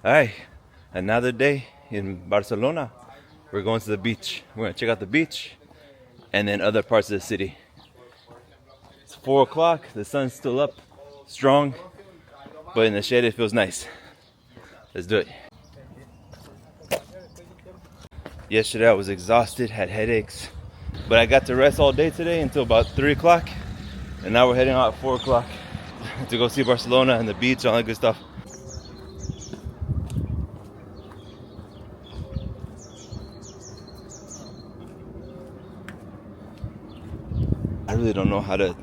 Hi, another day in Barcelona. We're going to the beach. We're gonna check out the beach and then other parts of the city. It's 4 o'clock, the sun's still up, strong, but in the shade it feels nice. Let's do it. Yesterday I was exhausted, had headaches, but I got to rest all day today until about 3 o'clock, and now we're heading out at 4 o'clock to go see Barcelona and the beach, all that good stuff. I really don't know how to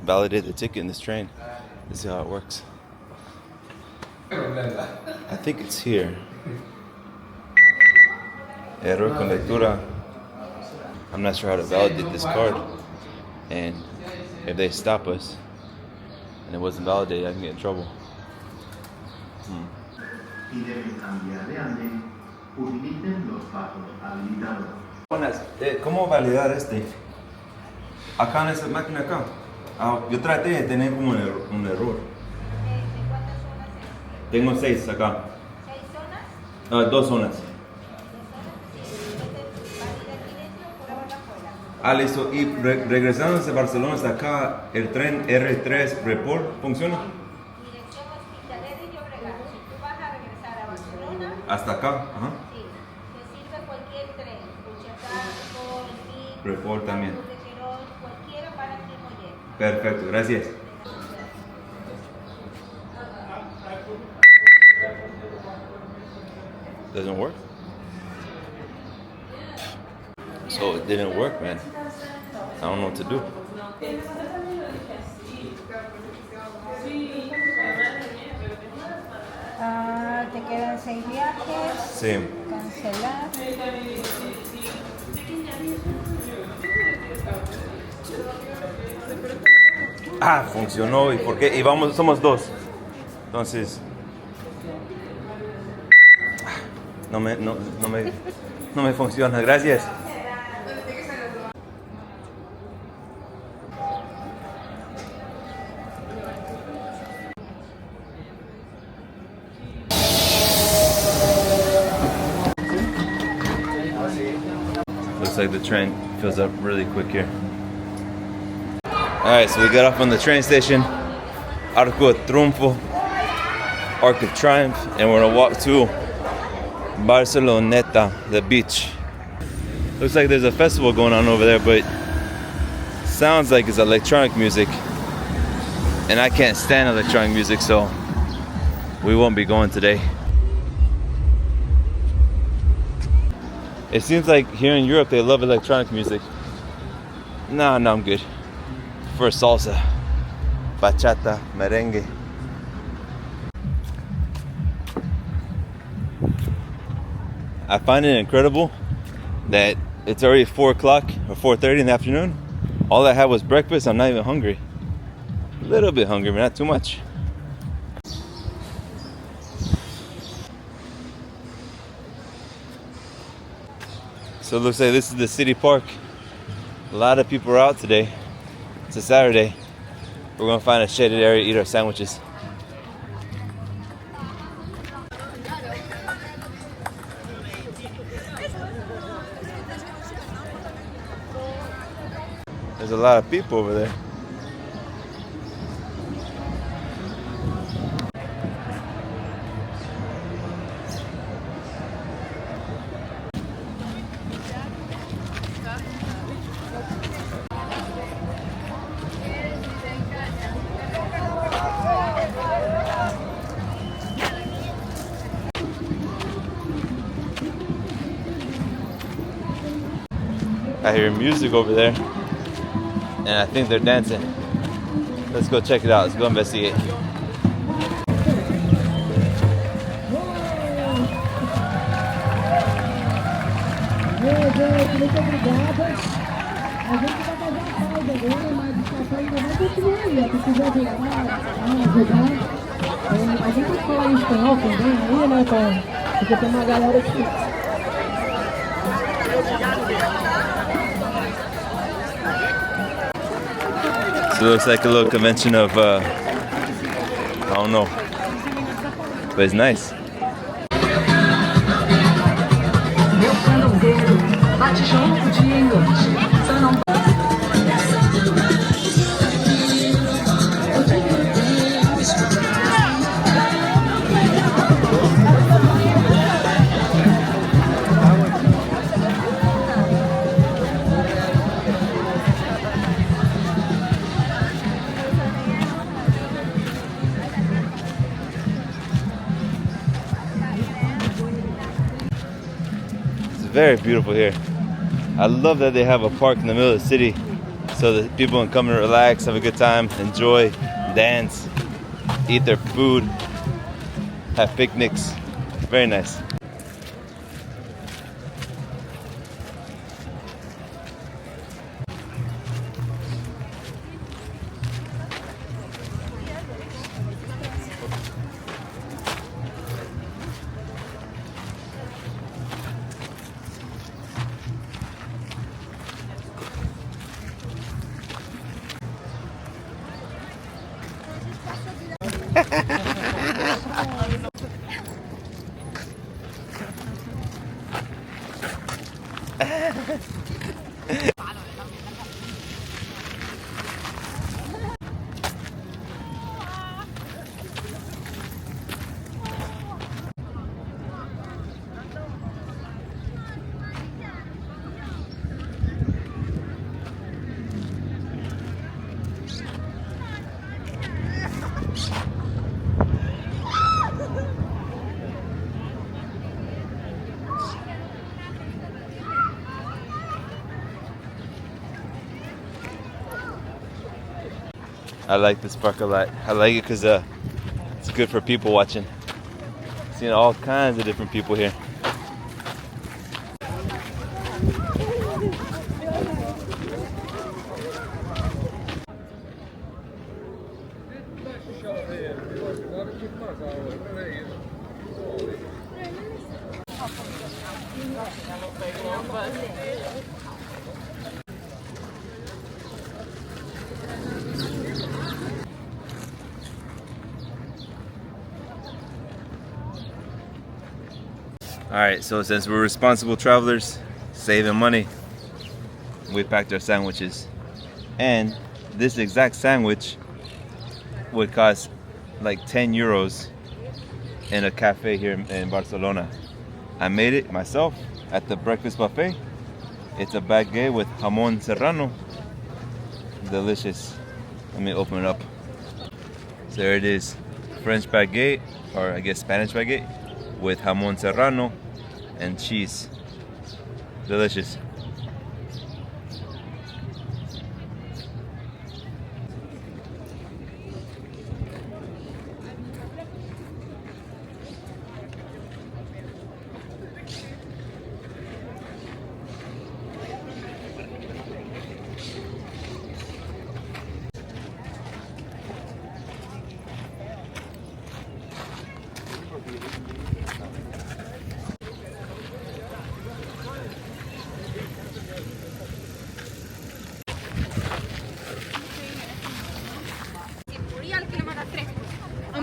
validate the ticket in this train. Let's see how it works. I think it's here. Error con lectura. I'm not sure how to validate this card, and if they stop us and it wasn't validated, I can get in trouble. Buenas, ¿cómo validar este? Acá en esa máquina acá. Yo traté de tener como un error. Tengo 6 acá. ¿6 zonas? 2 zonas. Listo. Y regresando desde Barcelona hasta acá, el tren R3 Report, ¿funciona? Dirección Hospitalet y Llobregat. Si tú vas a regresar a Barcelona, hasta acá, ajá. Sí, te sirve cualquier tren. Puigcerdá, Report también. Cualquiera para aquí muy bien. Perfecto, gracias. Doesn't work? So it didn't work, man. I don't know what to do. Te quedan 6 viajes. Sí. Cancelar. Funcionó. ¿Y por qué? Y vamos, somos 2. Entonces, no me funciona. Gracias. Looks like the train fills up really quick here. Alright, so we got off on the train station, Arco de Triunfo, Arc of Triumph, and we're gonna walk to Barceloneta, the beach. Looks like there's a festival going on over there, but sounds like it's electronic music, and I can't stand electronic music, so we won't be going today. It seems like here in Europe they love electronic music. No, I'm good. For salsa, bachata, merengue. I find it incredible that it's already 4 o'clock or 4:30 in the afternoon. All I had was breakfast. I'm not even hungry. A little bit hungry, but not too much. So it looks like this is the city park. A lot of people are out today. It's a Saturday. We're gonna find a shaded area to eat our sandwiches. There's a lot of people over there. I hear music over there, and I think they're dancing. Let's go check it out. Let's go investigate. So it looks like a little convention of, I don't know, but it's nice. It's very beautiful here. I love that they have a park in the middle of the city so that people can come and relax, have a good time, enjoy, dance, eat their food, have picnics. Very nice. I like this park a lot. I like it because it's good for people watching. Seeing all kinds of different people here. Alright, so since we're responsible travelers, saving money, we packed our sandwiches. And this exact sandwich would cost like 10 euros in a cafe here in Barcelona. I made it myself at the breakfast buffet. It's a baguette with jamón serrano. Delicious. Let me open it up. So there it is. French baguette, or I guess Spanish baguette, with jamón serrano and cheese. Delicious.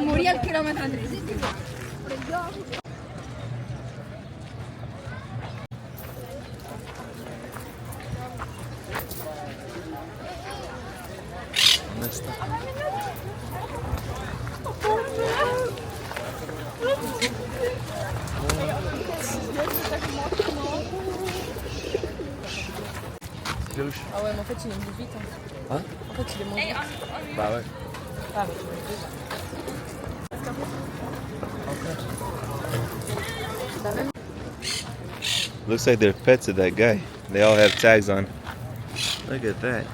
Morí al kilómetro 3. Ah ouais, mais en fait, il est vite. Hein. En fait, il est moins vite. Bah ouais. Ah, mais tu veux vite. Looks like they're pets of that guy. They all have tags on. Look at that.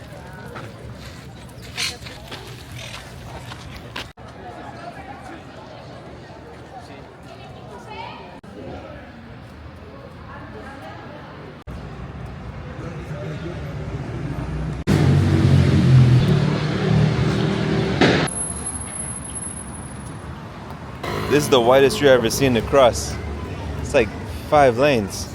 This is the widest street I've ever seen to cross. It's like 5 lanes.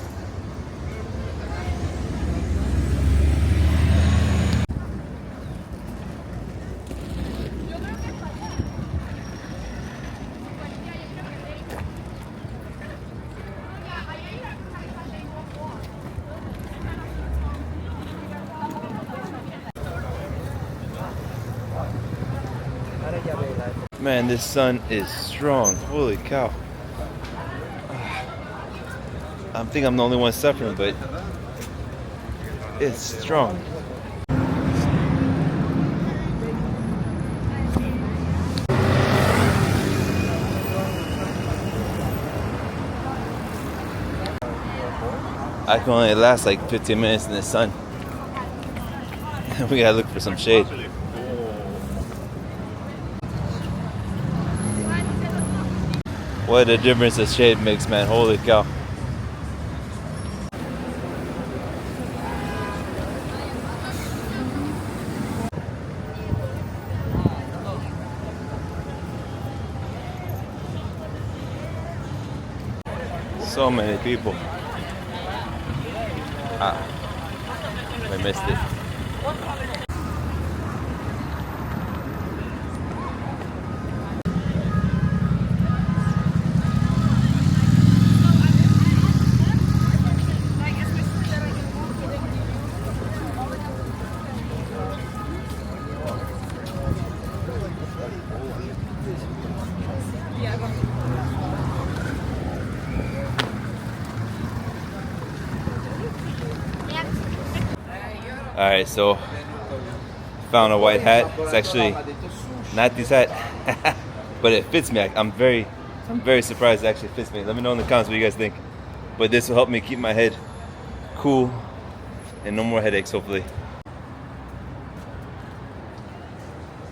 Man, this sun is strong. Holy cow. I think I'm the only one suffering, but it's strong. I can only last like 15 minutes in the sun. We gotta look for some shade. What a difference the shade makes, man. Holy cow. So many people. I missed it. Alright, so found a white hat. It's actually not this hat, but it fits me. I'm very surprised it actually fits me. Let me know in the comments what you guys think. But this will help me keep my head cool and no more headaches, hopefully.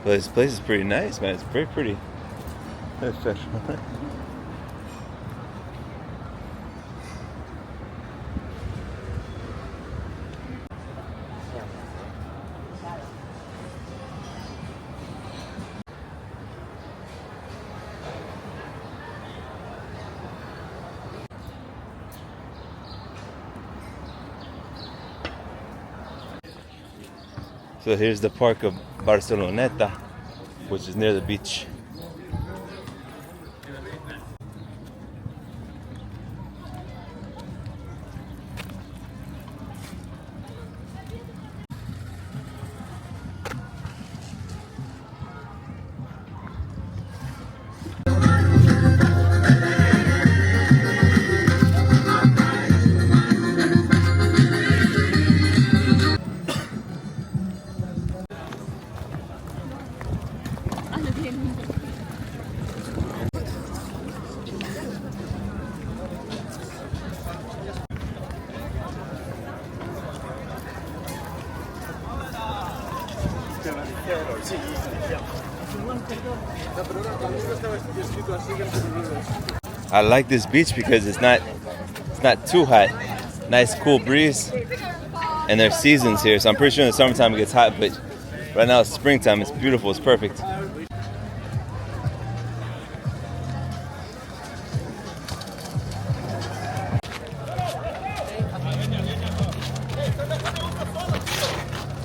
But this place is pretty nice, man. It's very pretty. So here's the park of Barceloneta, which is near the beach. I like this beach because it's not too hot. Nice cool breeze. And there's seasons here, so I'm pretty sure in the summertime it gets hot, but right now it's springtime. It's beautiful, it's perfect.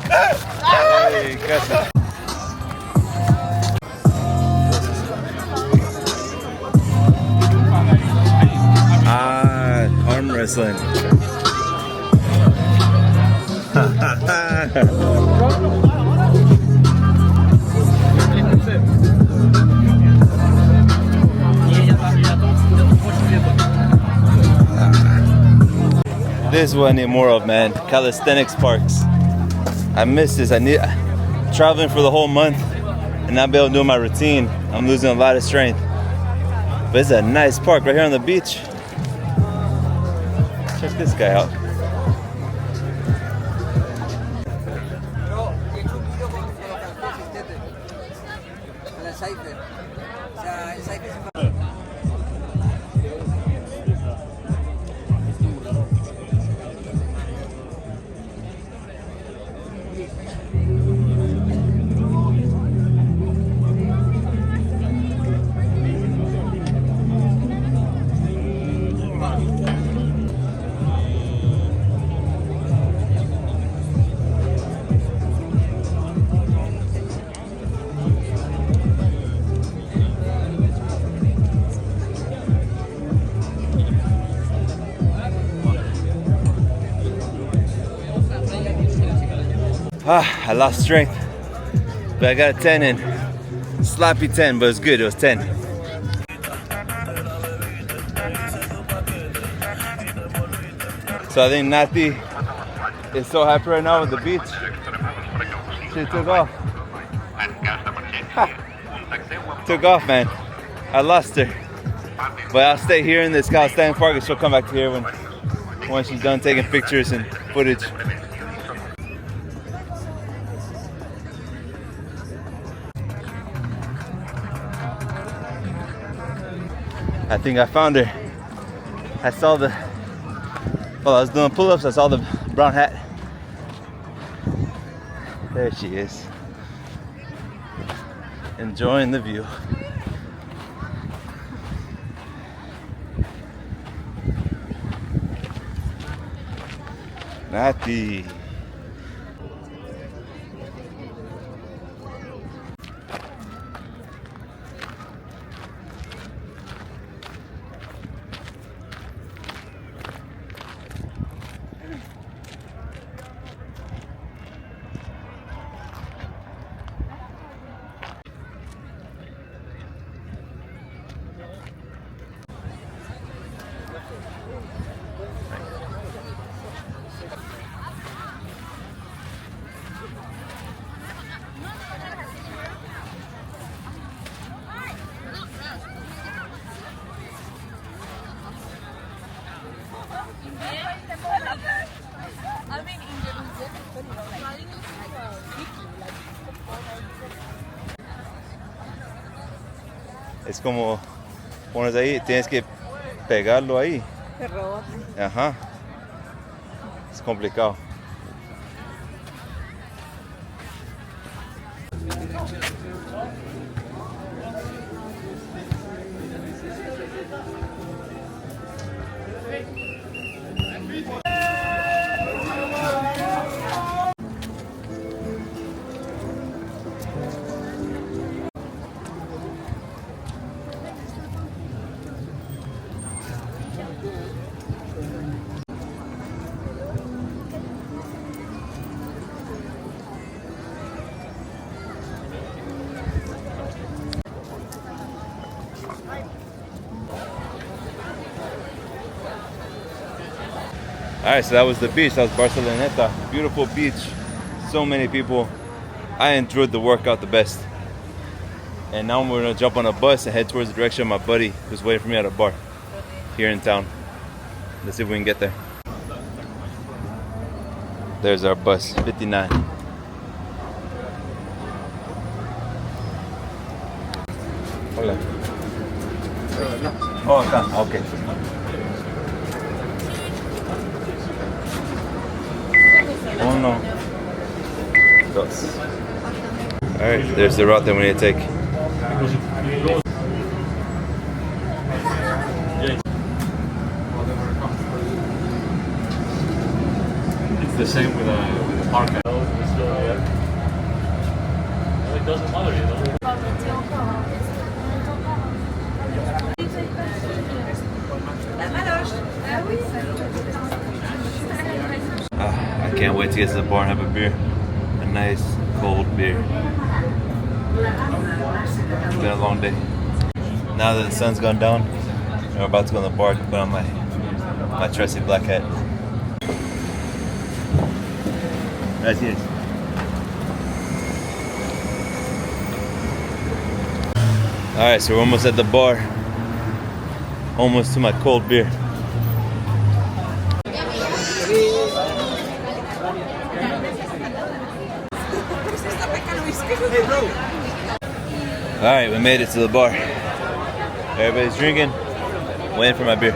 Hey, casi. Arm wrestling. This is what I need more of, man. Calisthenics parks. I miss this. I need traveling for the whole month and not be able to do my routine. I'm losing a lot of strength. But it's a nice park right here on the beach. Check this guy out. I lost strength, but I got a 10 in. sloppy 10, but it's good. It was 10. So I think Nati is so happy right now with the beach. She took off. Took off, man. I lost her. But I'll stay here in this Calisthenic Park and she'll come back to here when she's done taking pictures and footage. I think I found her. I saw while I was doing pull-ups, I saw the brown hat. There she is. Enjoying the view. Nati. Es como pones ahí, tienes que pegarlo ahí. Se rebota. Ajá. Es complicado. Alright, so that was the beach. That was Barcelona. Beautiful beach. So many people. I enjoyed the workout the best. And now we're gonna jump on a bus and head towards the direction of my buddy who's waiting for me at a bar here in town. Let's see if we can get there. There's our bus, 59. Hola. Oh, acá. Okay. Uno, dos. Alright, there's the route that we need to take. It's the same with the park. It doesn't bother you, though. I can't wait to get to the bar and have a beer. A nice cold beer. It's been a long day. Now that the sun's gone down, we're about to go to the bar to put on my trusty black hat. Gracias. Alright, so we're almost at the bar. Almost to my cold beer. Alright, we made it to the bar. Everybody's drinking, waiting for my beer.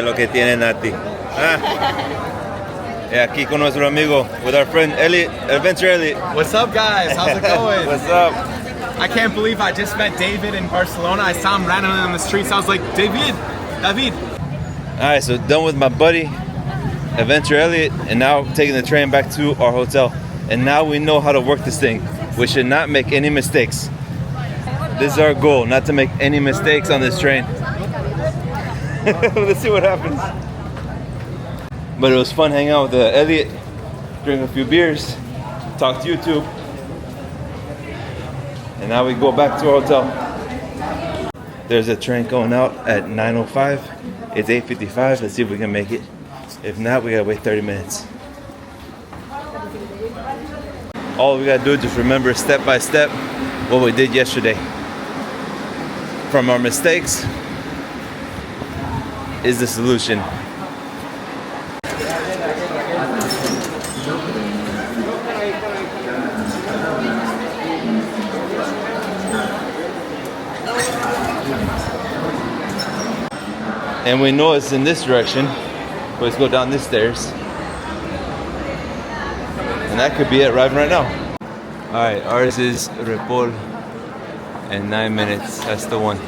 Lo que tiene Nati. Aquí con nuestro amigo, with our friend Elliot, Adventure Elliot. What's up, guys? How's it going? What's up? I can't believe I just met David in Barcelona. I saw him randomly on the streets. I was like, David. Alright, so done with my buddy, Adventure Elliot, and now taking the train back to our hotel. And now we know how to work this thing. We should not make any mistakes. This is our goal, not to make any mistakes on this train. Let's see what happens. But it was fun hanging out with Elliot. drink a few beers, talk to YouTube, and now we go back to our hotel. There's a train going out at 9:05. It's 8:55. Let's see if we can make it. If not, we gotta wait 30 minutes. All we gotta do is just remember step by step what we did yesterday. From our mistakes is the solution. And we know it's in this direction. Let's go down these stairs. And that could be it right now. Alright, ours is Repol in 9 minutes. That's the one.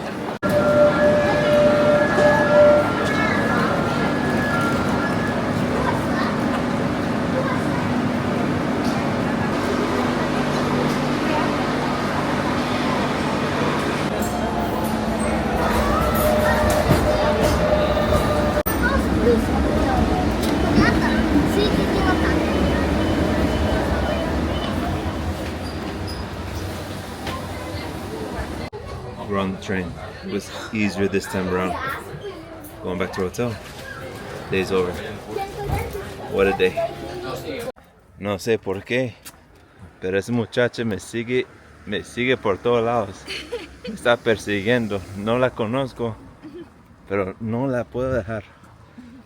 We're on the train. It was easier this time around. Going back to our hotel. Day's over. What a day. No sé por qué, pero ese muchacho me sigue por todos lados. Me está persiguiendo. No la conozco, pero no la puedo dejar.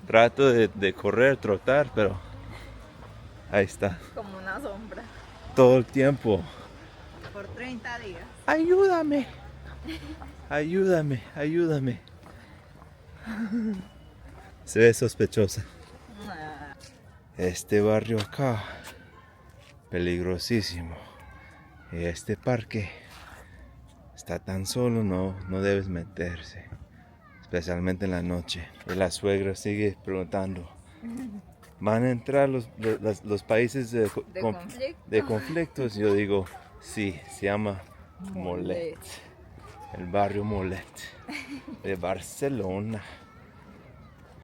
Trato de correr, trotar, pero ahí está. Como una sombra. Todo el tiempo. Por 30 días. Ayúdame. Ayúdame, ayúdame. Se ve sospechosa. Este barrio acá, peligrosísimo. Y este parque está tan solo, no debes meterse. Especialmente en la noche. Y la suegra sigue preguntando. ¿Van a entrar los países de conflictos? Yo digo, sí, se llama Molet. El barrio Molet de Barcelona.